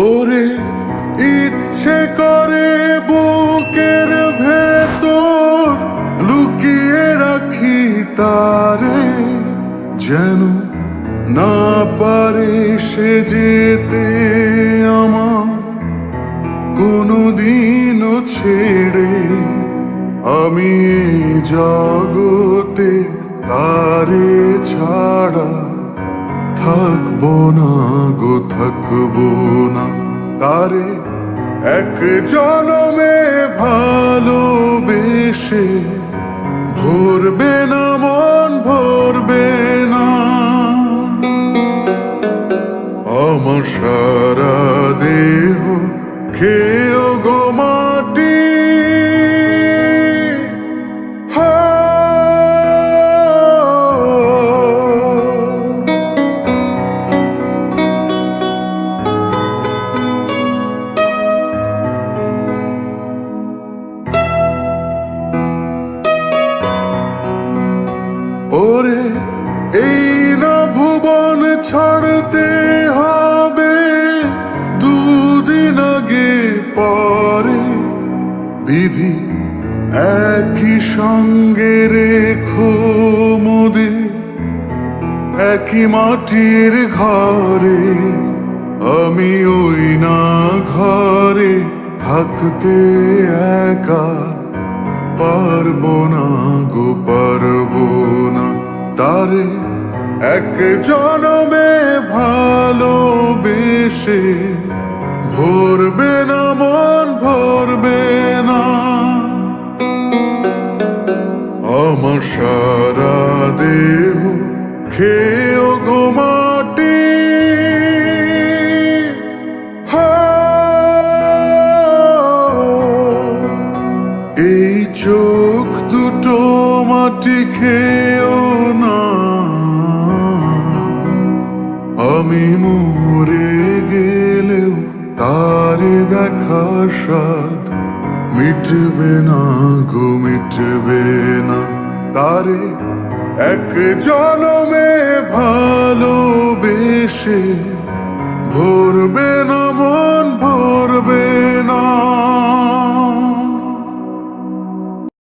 ওরে ইচ্ছে করে বুকের ভেতর লুকিয়ে রাখি তারে, যেন না পারে সে যেতে আমার কোনোদিনও ছেড়ে। আমি এই জগতে তারে ছাড়া থাকবো না গো, থাকবো না। তারে এক জনমে ভালোবেসে ভরবে না মন, ভরবে না। আমার সারা দেহ খেয়েও গো মাটি, ওরে এই না ভুবন ছাড়তে হবে দুদিন আগে পরে, বিধি একই সঙ্গে রেখো মোদের একই মাটির ঘরে। আমি ওই না ঘরে থাকতে একা পারবো না গো, পারবো না। তারে এক জনমে ভালোবেসে ভরবে না মন, ভরবে না। আমার সারা দেহ খেয়েও গো মাটি, এই চোখ দুটো মাটি খেয়েও না। আমি মরে গেলেও তারে দেখার স্বাদ মিটবে না গো, মিটবে না। তারে এক জনমে ভালোবেসে ভরবে না